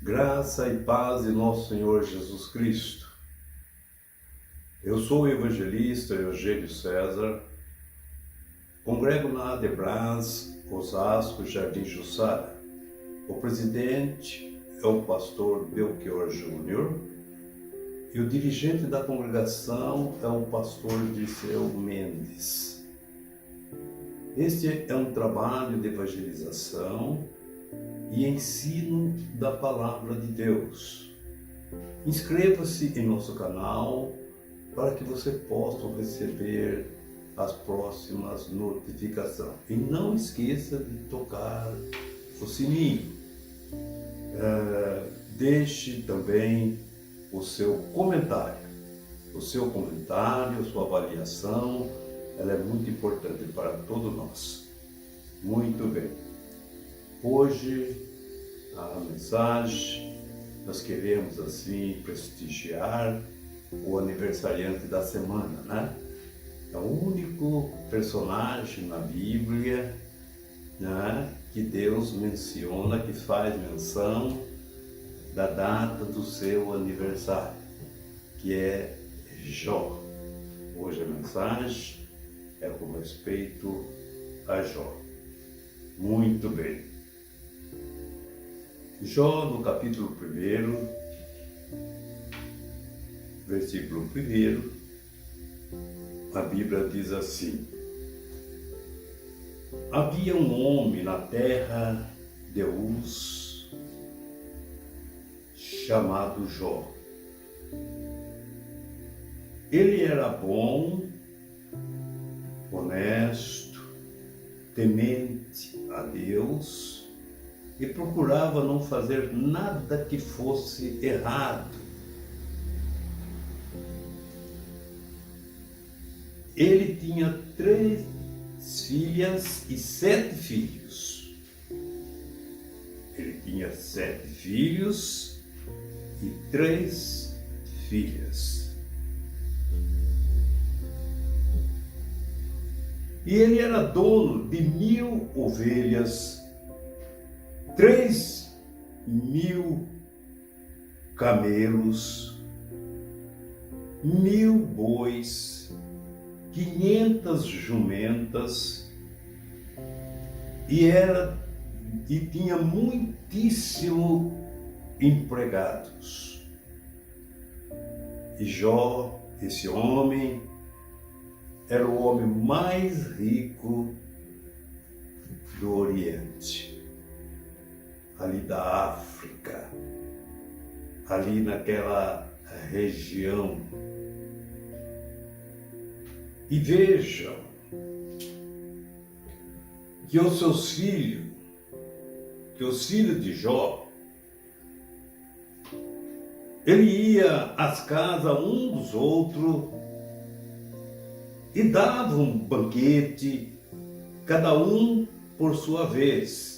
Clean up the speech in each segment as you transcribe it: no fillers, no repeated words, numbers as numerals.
Graça e paz de nosso Senhor Jesus Cristo. Eu sou o evangelista Eugênio César, congrego na Adebras, Osasco, Jardim Jussara. O presidente é o pastor Belchior Júnior e o dirigente da congregação é o pastor Dirceu Mendes. Este é um trabalho de evangelização e ensino da Palavra de Deus. Inscreva-se em nosso canal para que você possa receber as próximas notificações. E não esqueça de tocar o sininho. Deixe também o seu comentário. O seu comentário, sua avaliação, ela é muito importante para todos nós. Muito bem. Hoje, a mensagem, nós queremos assim prestigiar o aniversariante da semana, né? É o único personagem na Bíblia, né, que Deus menciona, que faz menção da data do seu aniversário, que é Jó. Hoje a mensagem é com respeito a Jó. Muito bem. Jó, no capítulo 1, versículo 1, a Bíblia diz assim: havia um homem na terra de Uz, chamado Jó. Ele era bom, honesto, temente a Deus e procurava não fazer nada que fosse errado. Ele tinha 3 filhas e 7 filhos. Ele tinha 7 filhos e 3 filhas. E ele era dono de 1000 ovelhas, 3.000 camelos, 1000 bois, 500 jumentas e tinha muitíssimo empregados. E Jó, esse homem, era o homem mais rico do Oriente, ali da África, ali naquela região. E vejam que os filhos de Jó, ele ia às casas um dos outros e dava um banquete, cada um por sua vez.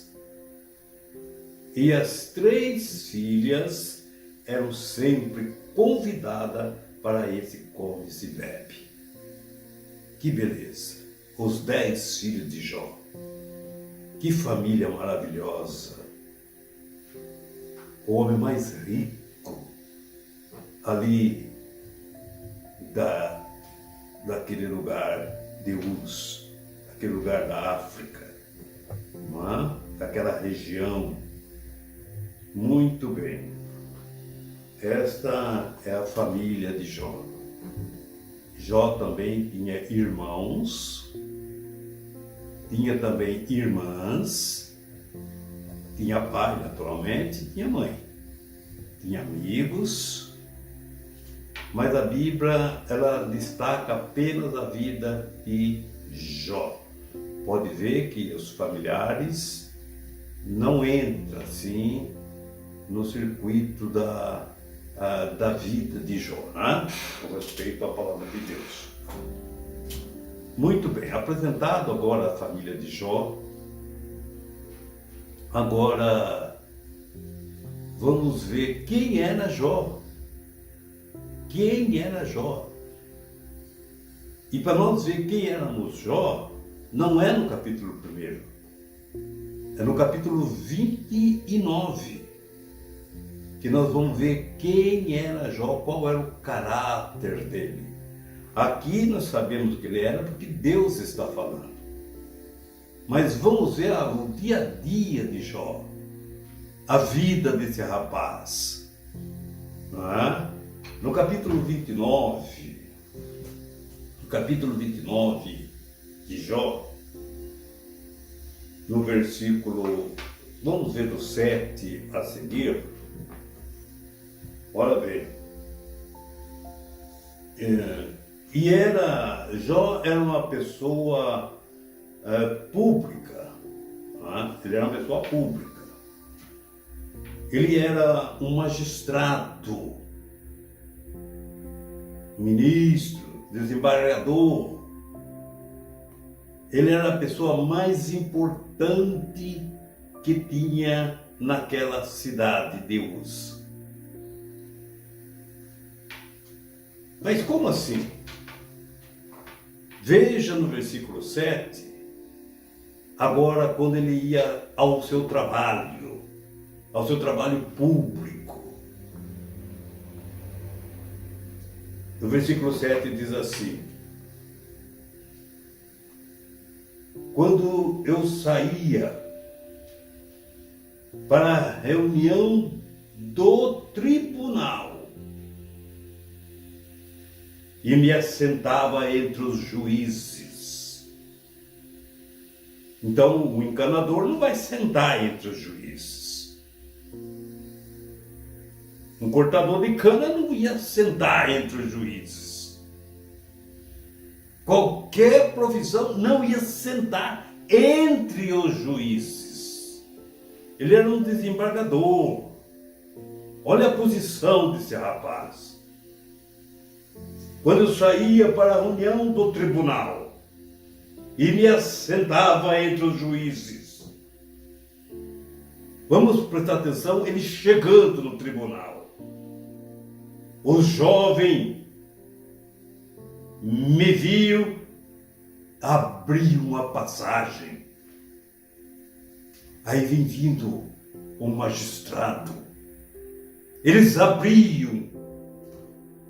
E as 3 filhas eram sempre convidadas para esse come e se bebe. Que beleza! Os 10 filhos de Jó. Que família maravilhosa! O homem mais rico ali daquele lugar de Uz, aquele lugar da África, não é? Daquela região. Muito bem. Esta é a família de Jó. Jó também tinha irmãos, tinha também irmãs, tinha pai naturalmente, tinha mãe, tinha amigos, mas a Bíblia ela destaca apenas a vida de Jó. Pode ver que os familiares não entram assim no circuito da vida de Jó, né? Com respeito à palavra de Deus. Muito bem, apresentado agora a família de Jó, agora vamos ver quem era Jó. Quem era Jó? E para nós ver quem éramos Jó, não é no capítulo 1, é no capítulo 29. que nós vamos ver quem era Jó, qual era o caráter dele. Aqui nós sabemos que ele era porque Deus está falando. Mas vamos ver o dia a dia de Jó, a vida desse rapaz. Não é? No capítulo 29 de Jó, no versículo, vamos ver do 7 a seguir, ora bem, Jó era uma pessoa pública, ele era uma pessoa pública, ele era um magistrado, ministro, desembargador, ele era a pessoa mais importante que tinha naquela cidade de Uz. Mas como assim? Veja no versículo 7, agora quando ele ia ao seu trabalho público. No versículo 7 diz assim: quando eu saía para a reunião do tribunal e me assentava entre os juízes. Então o encanador não vai sentar entre os juízes. Um cortador de cana não ia sentar entre os juízes. Qualquer profissão não ia sentar entre os juízes. Ele era um desembargador. Olha a posição desse rapaz. Quando eu saía para a reunião do tribunal e me assentava entre os juízes. Vamos prestar atenção, ele chegando no tribunal. O jovem me viu, abriu uma passagem. Aí vem vindo um magistrado. Eles abriam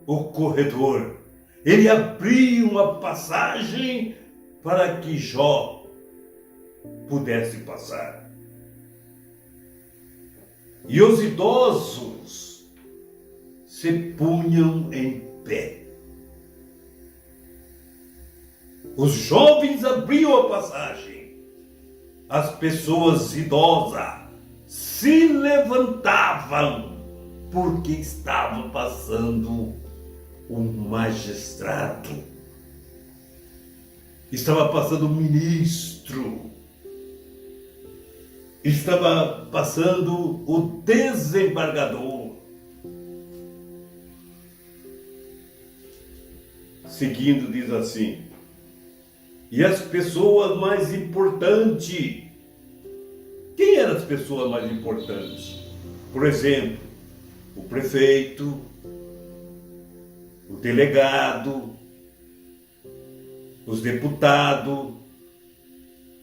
o corredor. Ele abriu uma passagem para que Jó pudesse passar. E os idosos se punham em pé. Os jovens abriam a passagem. As pessoas idosas se levantavam porque estava passando um magistrado. Estava passando um ministro. Estava passando o desembargador. Seguindo, diz assim: e as pessoas mais importantes. Quem eram as pessoas mais importantes? Por exemplo, o prefeito, o delegado, os deputados,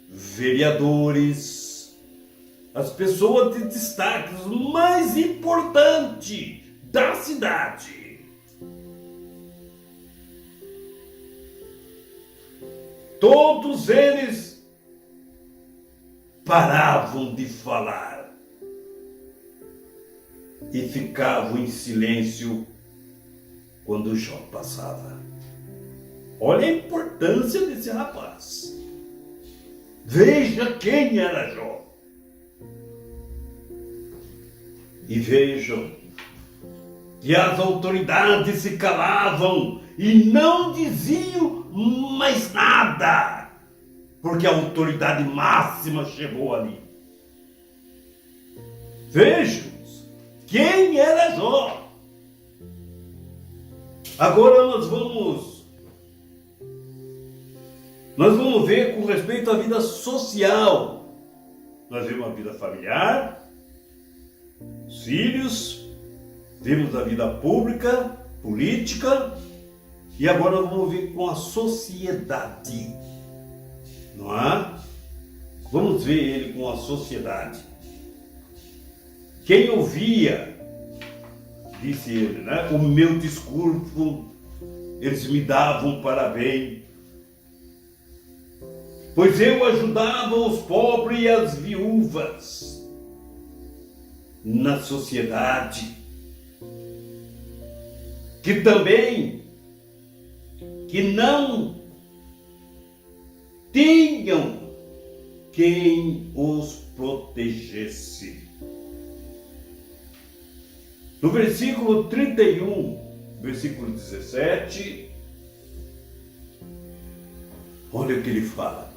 vereadores, as pessoas de destaque, os mais importantes da cidade. Todos eles paravam de falar e ficavam em silêncio quando Jó passava. Olha a importância desse rapaz. Veja quem era Jó. E vejam que as autoridades se calavam e não diziam mais nada, porque a autoridade máxima chegou ali. Vejam quem era Jó. Agora nós vamos ver com respeito à vida social. Nós vimos a vida familiar, os filhos, vimos a vida pública, política, e agora vamos ver com a sociedade, não é? Vamos ver ele com a sociedade. Quem ouvia disse ele, né? O meu discurso, eles me davam para bem, pois eu ajudava os pobres e as viúvas na sociedade, que não tinham quem os protegesse. No versículo 31, versículo 17, olha o que ele fala.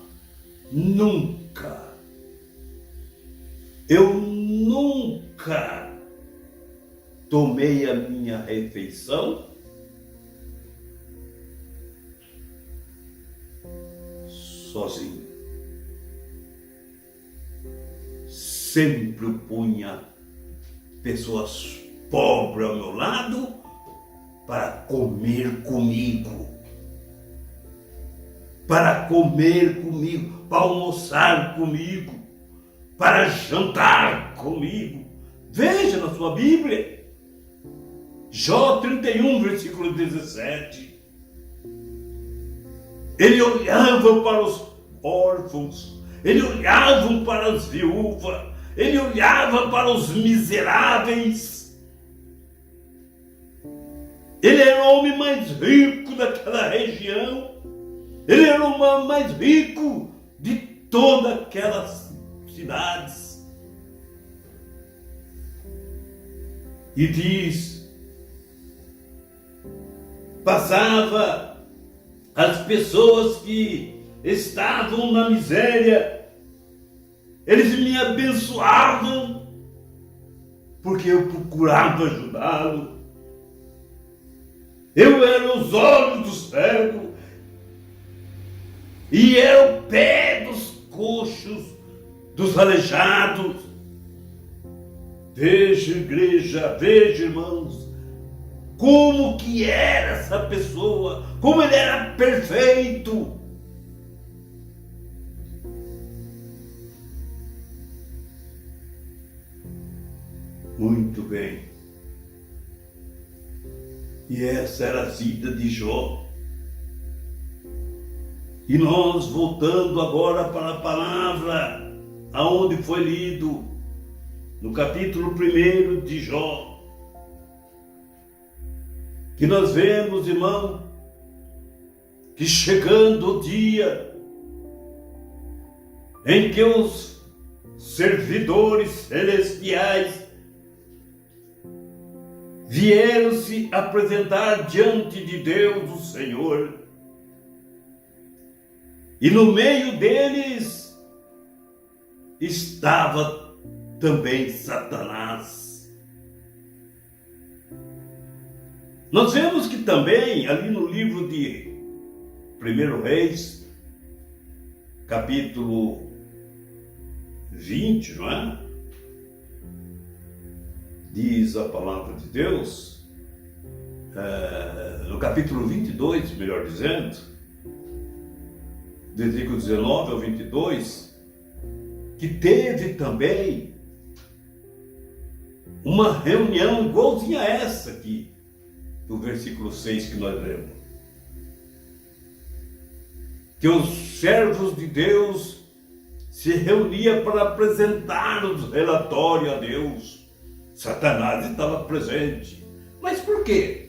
Eu nunca tomei a minha refeição sozinho. Sempre punha pessoas pobres ao meu lado para comer comigo. Para almoçar comigo, para jantar comigo. Veja na sua Bíblia, Jó 31, versículo 17. Ele olhava para os órfãos, ele olhava para as viúvas, ele olhava para os miseráveis. Ele era o homem mais rico daquela região. Ele era o homem mais rico de todas aquelas cidades. E diz, passava as pessoas que estavam na miséria, eles me abençoavam, porque eu procurava ajudá-lo. Eu era os olhos do cego, e era o pé dos coxos, dos aleijados. Veja, igreja, veja, irmãos, como que era essa pessoa, como ele era perfeito. Muito bem. E essa era a vida de Jó. E nós, voltando agora para a palavra, aonde foi lido, no capítulo 1 de Jó, que nós vemos, irmão, que chegando o dia em que os servidores celestiais vieram se apresentar diante de Deus, o Senhor, e no meio deles estava também Satanás. Nós vemos que também ali no livro de 1 Reis, capítulo 20, não é? Diz a palavra de Deus, no capítulo 22, melhor dizendo, versículo 19 ao 22, que teve também uma reunião igualzinha a essa aqui, do versículo 6 que nós lemos. Que os servos de Deus se reuniam para apresentar os relatórios a Deus. Satanás estava presente. Mas por quê?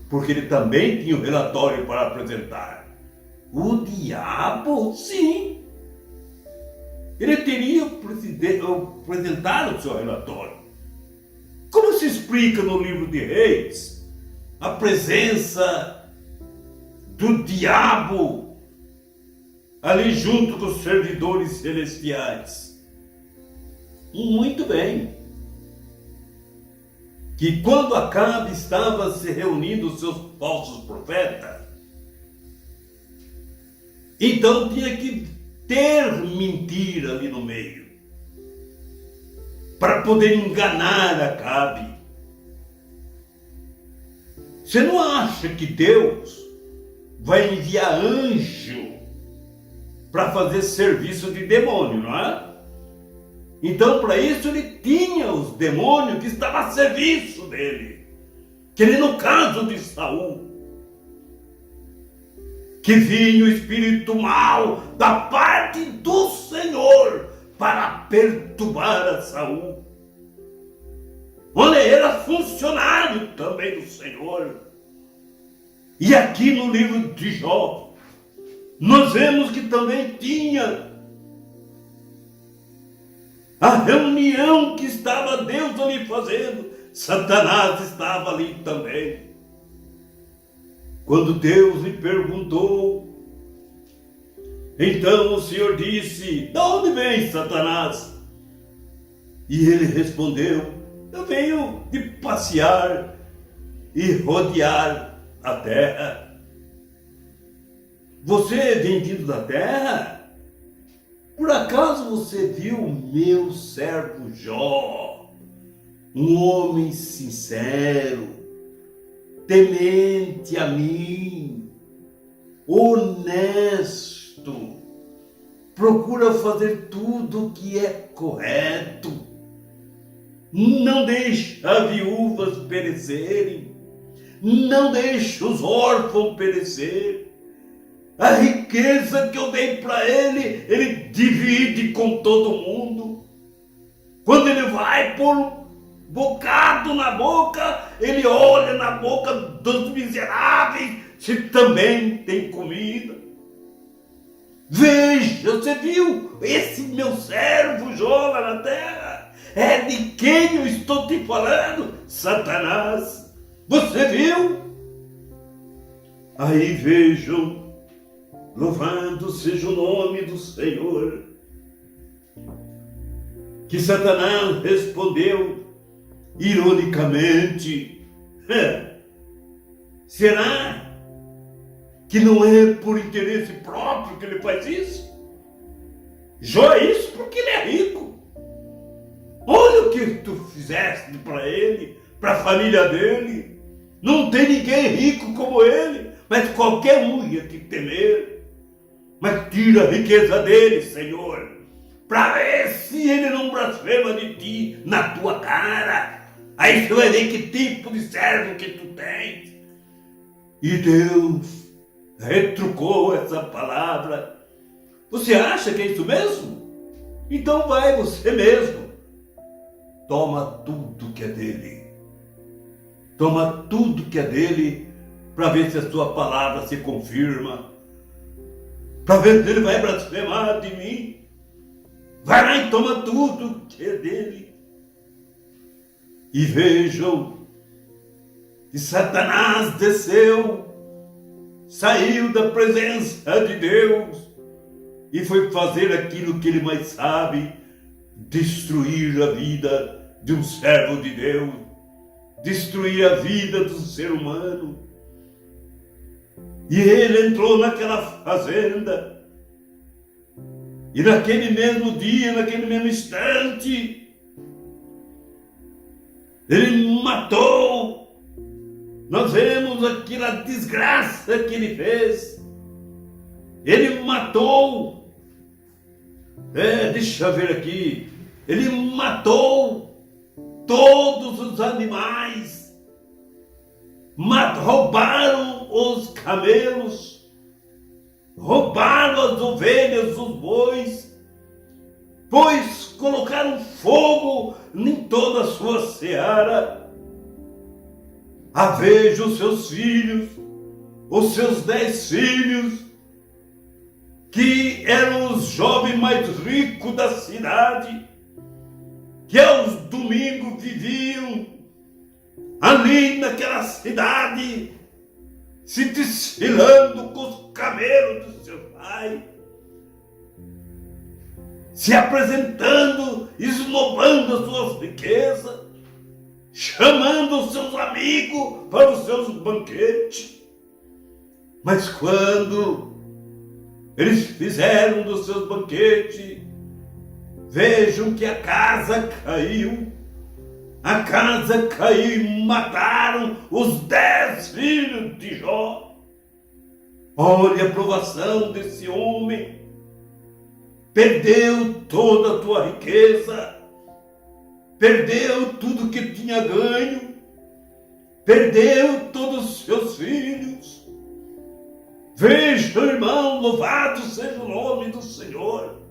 Porque ele também tinha um relatório para apresentar. O diabo, sim. Ele teria apresentado o seu relatório. Como se explica no livro de Reis a presença do diabo ali junto com os servidores celestiais? Muito bem. Que quando Acabe estava se reunindo os seus falsos profetas, então tinha que ter mentira ali no meio, para poder enganar Acabe. Você não acha que Deus vai enviar anjo para fazer serviço de demônio, não é? Então, para isso, ele tinha os demônios que estavam a serviço dele. Que ele, no caso de Saul, que vinha o espírito mau da parte do Senhor para perturbar a Saul. Olha, era funcionário também do Senhor. E aqui no livro de Jó, nós vemos que também tinha a reunião que estava Deus ali fazendo. Satanás estava ali também. Quando Deus lhe perguntou, então o Senhor disse: de onde vem Satanás? E ele respondeu: eu venho de passear e rodear a terra. Você vem vindo da terra? Por acaso você viu o meu servo Jó, um homem sincero, temente a mim, honesto, procura fazer tudo o que é correto, não deixa viúvas perecerem, não deixa os órfãos perecer. A riqueza que eu dei para ele, ele divide com todo mundo. Quando ele vai pôr um bocado na boca, ele olha na boca dos miseráveis se também tem comida. Veja, você viu esse meu servo Jó lá na terra? É de quem eu estou te falando? Satanás. Você viu? Aí vejam, louvado seja o nome do Senhor, que Satanás respondeu ironicamente: será que não é por interesse próprio que ele faz isso? Jó é isso porque ele é rico. Olha o que tu fizeste para ele, para a família dele. Não tem ninguém rico como ele, mas qualquer um ia te temer. Mas tira a riqueza dele, Senhor, para ver se ele não blasfema de ti na tua cara. Aí você vai ver que tipo de servo que tu tens. E Deus retrucou essa palavra. Você acha que é isso mesmo? Então vai você mesmo. Toma tudo que é dele. Toma tudo que é dele para ver se a sua palavra se confirma. Para ver se ele vai blasfemar de mim. Vai lá e toma tudo que é dele. E vejam que Satanás desceu, saiu da presença de Deus e foi fazer aquilo que ele mais sabe: destruir a vida de um servo de Deus, destruir a vida do ser humano. E ele entrou naquela fazenda, e naquele mesmo dia, naquele mesmo instante, ele matou. Nós vemos aquela desgraça que ele fez. Ele matou. Deixa eu ver aqui. Ele matou todos os animais. Roubaram os camelos, roubaram as ovelhas, os bois, pois colocaram fogo em toda a sua seara. Veja os seus filhos, os seus 10 filhos, que eram os jovens mais ricos da cidade, que aos domingos viviam ali naquela cidade, se desfilando com os camelos do seu pai, se apresentando, esnobando as suas riquezas, chamando os seus amigos para os seus banquetes. Mas quando eles fizeram dos seus banquetes, vejam que a casa caiu. A casa caiu e mataram os 10 filhos de Jó. Olha a provação desse homem. perdeu toda a tua riqueza, perdeu tudo que tinha ganho, perdeu todos os seus filhos. Veja, irmão, louvado seja o nome do Senhor.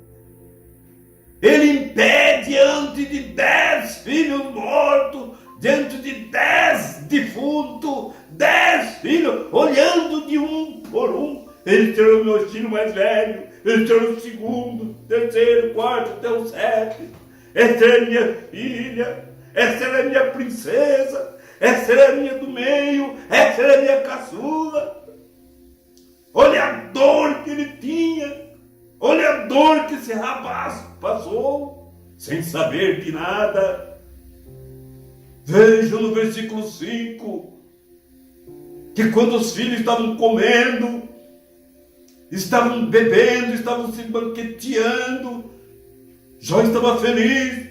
Ele impede diante de 10 filhos mortos, diante de 10 defuntos, 10 filhos, olhando de um por um. Ele tirou o meu filho mais velho, ele tirou o segundo, terceiro, quarto, até o 7. Essa é a minha filha, essa é a minha princesa, essa é a minha do meio, essa é a minha caçula. Olha a dor que ele tinha, olha a dor que esse rapaz passou, sem saber de nada. Vejam no versículo 5, que quando os filhos estavam comendo, estavam bebendo, estavam se banqueteando, Jó estava feliz.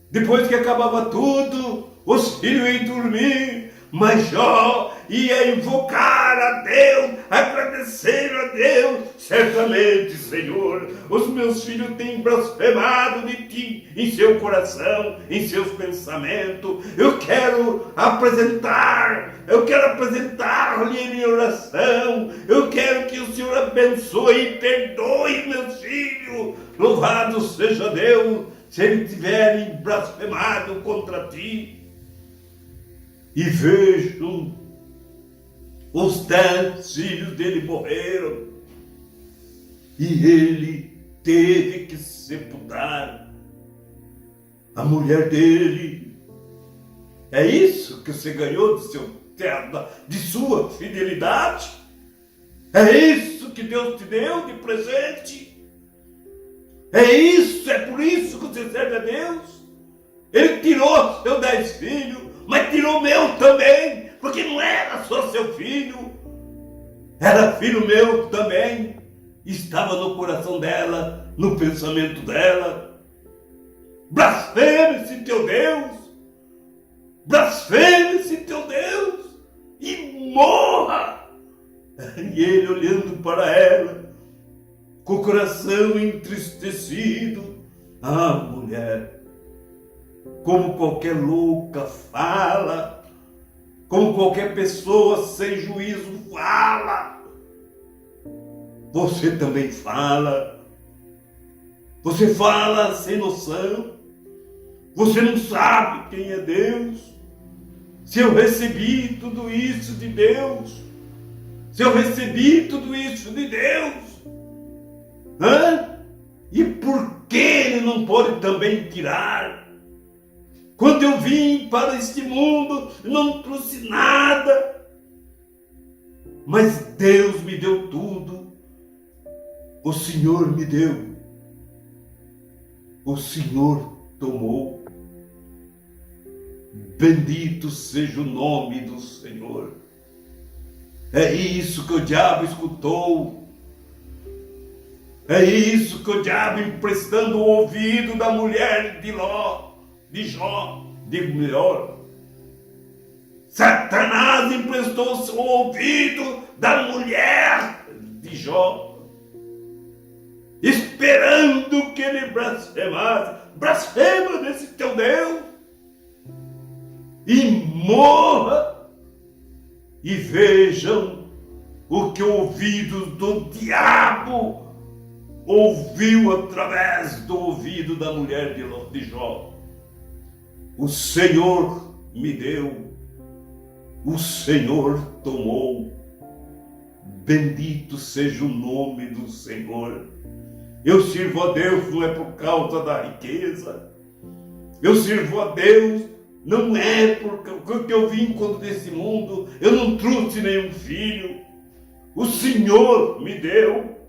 Depois que acabava tudo, os filhos iam dormir, mas Jó ia invocar a Deus, agradecer a Deus. Certamente, Senhor, os meus filhos têm blasfemado de Ti em seu coração, em seus pensamentos. Eu quero apresentar-lhe em oração. Eu quero que o Senhor abençoe e perdoe meus filhos. Louvado seja Deus, se eles tiverem blasfemado contra Ti. E vejam, os 10 filhos dele morreram, e ele teve que sepultar a mulher dele. É isso que você ganhou de sua fidelidade? É isso que Deus te deu de presente? É por isso que você serve a Deus? Ele tirou seus 10 filhos, mas tirou o meu também, porque não era só seu filho, era filho meu também. Estava no coração dela, no pensamento dela. Blasfeme-se teu Deus, blasfeme-se teu Deus, e morra. E ele olhando para ela, com o coração entristecido. Ah, mulher, como qualquer louca fala, como qualquer pessoa sem juízo fala, você também fala. Você fala sem noção. Você não sabe quem é Deus. Se eu recebi tudo isso de Deus, se eu recebi tudo isso de Deus, e por que Ele não pode também tirar? Quando eu vim para este mundo, não trouxe nada, mas Deus me deu tudo. O Senhor me deu, o Senhor tomou. Bendito seja o nome do Senhor. É isso que o diabo escutou. É isso que o diabo, emprestando o ouvido da mulher de Jó, digo melhor, Satanás emprestou o ouvido da mulher de Jó, esperando que ele blasfemasse. Blasfema desse teu Deus e morra. E vejam o que o ouvido do diabo ouviu através do ouvido da mulher de Jó. O Senhor me deu, o Senhor tomou. Bendito seja o nome do Senhor. Eu sirvo a Deus não é por causa da riqueza. Eu sirvo a Deus não é porque eu vim quando desse mundo. Eu não trouxe nenhum filho. O Senhor me deu.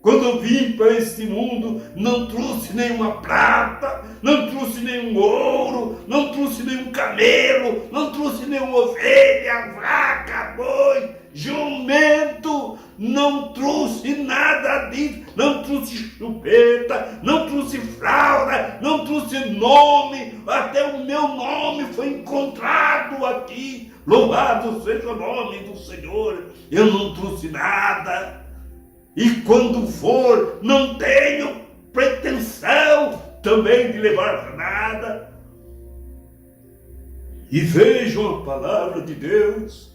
Quando eu vim para este mundo, não trouxe nenhuma prata, não trouxe nenhum ouro, não trouxe nenhum camelo, não trouxe nenhuma ovelha, vaca, boi, jumento, não trouxe nada disso, não trouxe chupeta, não trouxe fralda, não trouxe nome, até o meu nome foi encontrado aqui. Louvado seja o nome do Senhor. Eu não trouxe nada. E quando for, não tenho pretensão também de levar nada. E vejam a palavra de Deus,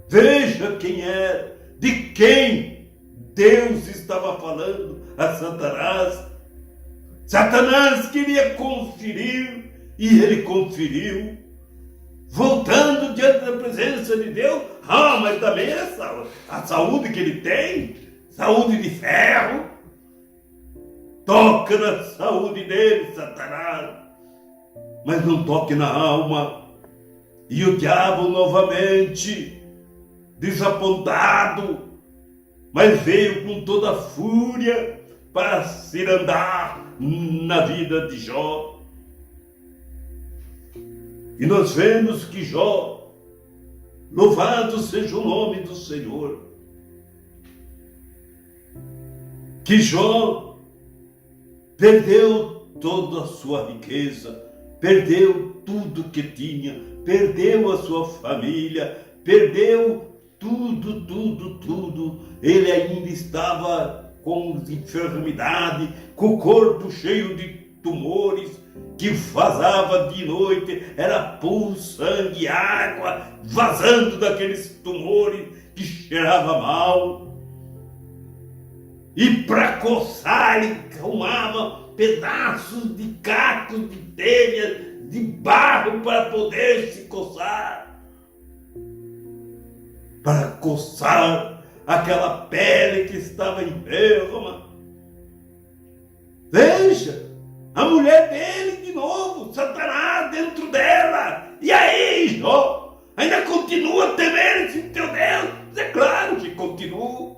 veja quem é, de quem Deus estava falando a Satanás. Satanás queria conferir, e ele conferiu, voltando diante da presença de Deus. Mas também a saúde que ele tem, saúde de ferro, toca na saúde dele, Satanás, mas não toque na alma. E o diabo novamente, desapontado, mas veio com toda a fúria para se andar na vida de Jó. E nós vemos que Jó, louvado seja o nome do Senhor, que Jó perdeu toda a sua riqueza, perdeu tudo que tinha, perdeu a sua família, perdeu tudo. Ele ainda estava com enfermidade, com o corpo cheio de tumores, que vazava de noite, era puro sangue, água, vazando daqueles tumores que cheirava mal. E para coçar, ele arrumava pedaços de cacos, de telha, de barro para poder se coçar. Para coçar aquela pele que estava enferma. Veja, a mulher dele de novo, Satanás dentro dela. E aí, Jó, ainda continua a temer esse teu Deus? É claro que continua.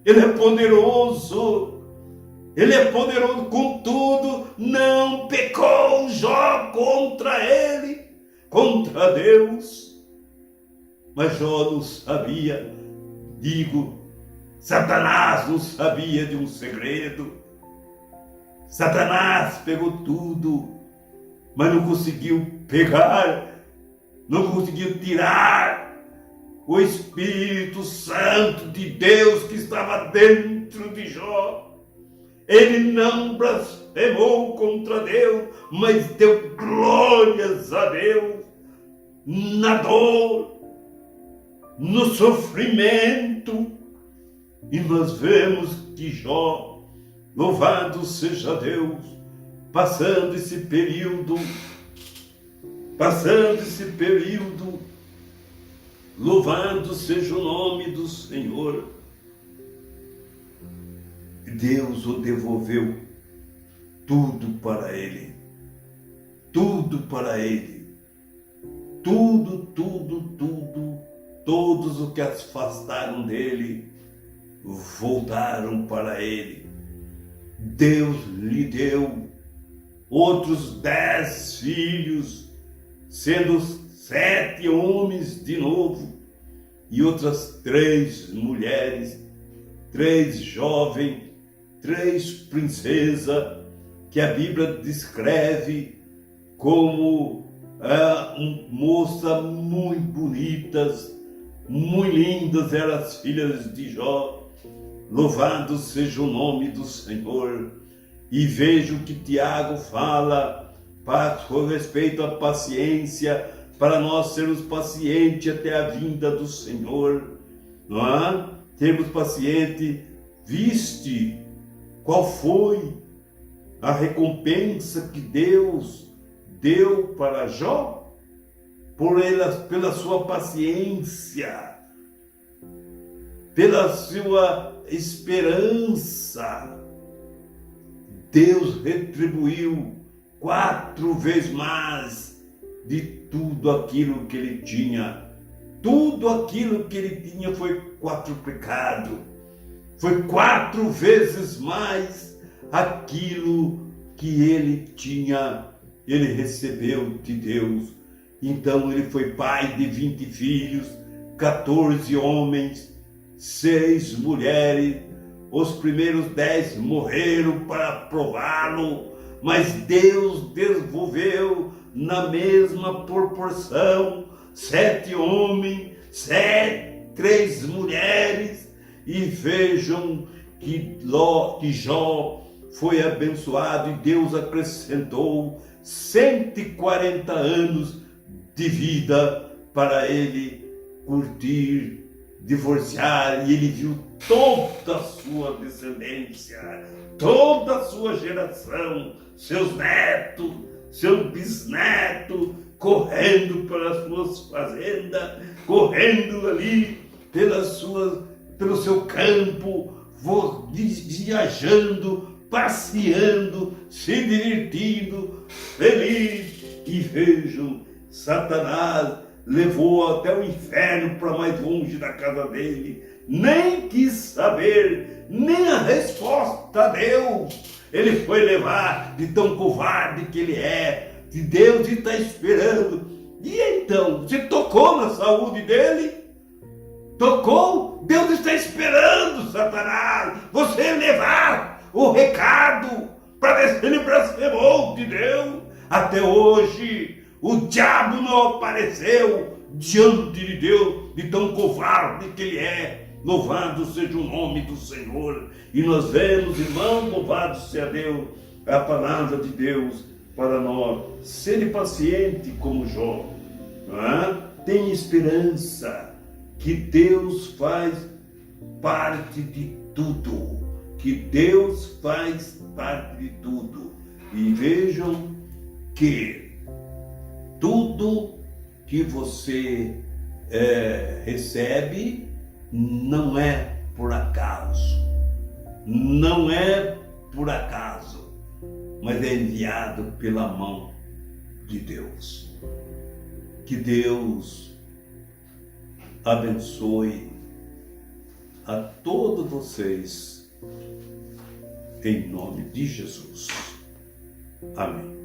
Ele é poderoso, contudo, não pecou Jó contra ele, contra Deus. Mas Jó não sabia, Satanás não sabia de um segredo. Satanás pegou tudo, mas não conseguiu pegar, não conseguiu tirar o Espírito Santo de Deus que estava dentro de Jó. Ele não blasfemou contra Deus, mas deu glórias a Deus na dor, no sofrimento. E nós vemos que Jó, louvado seja Deus, passando esse período, louvado seja o nome do Senhor. Deus o devolveu tudo para ele. Tudo para ele. Tudo. Todos os que afastaram dele voltaram para ele. Deus lhe deu outros 10 filhos, sendo 7 homens de novo, e outras 3 mulheres, 3 jovens, 3 princesas, que a Bíblia descreve como moças muito bonitas, muito lindas, eram as filhas de Jó. Louvado seja o nome do Senhor. E vejo que Tiago fala com respeito à paciência, para nós sermos pacientes até a vinda do Senhor, não é? Termos paciente, viste qual foi a recompensa que Deus deu para Jó pela sua paciência, pela sua esperança. Deus retribuiu 4 vezes mais de tudo aquilo que ele tinha. Tudo aquilo que ele tinha foi quadruplicado. Foi 4 vezes mais aquilo que ele tinha, ele recebeu de Deus. Então ele foi pai de 20 filhos, 14 homens, 6 mulheres. Os primeiros 10 morreram para prová-lo, mas Deus devolveu na mesma proporção 7 homens, 3 mulheres. E vejam que Jó foi abençoado e Deus acrescentou 140 anos de vida para ele curtir, divorciar, e ele viu toda a sua descendência, toda a sua geração, seus netos, seu bisneto, correndo pelas suas fazendas, correndo ali pelo seu campo, viajando, passeando, se divertindo, feliz. E vejam, Satanás levou até o inferno para mais longe da casa dele, nem quis saber, nem a resposta deu. Ele foi levar de tão covarde que ele é, de Deus está esperando. E então, você tocou na saúde dele? Tocou? Deus está esperando, Satanás, você levar o recado para ver se ele blasfemou de Deus. Até hoje, o diabo não apareceu diante de Deus, de tão covarde que ele é. Louvado seja o nome do Senhor. E nós vemos, irmão, louvado seja Deus, a palavra de Deus para nós. Sede paciente como Jó, tem esperança que Deus faz parte de tudo, que Deus faz parte de tudo. E vejam que tudo que você recebe não é por acaso, não é por acaso, mas é enviado pela mão de Deus. Que Deus abençoe a todos vocês, em nome de Jesus. Amém.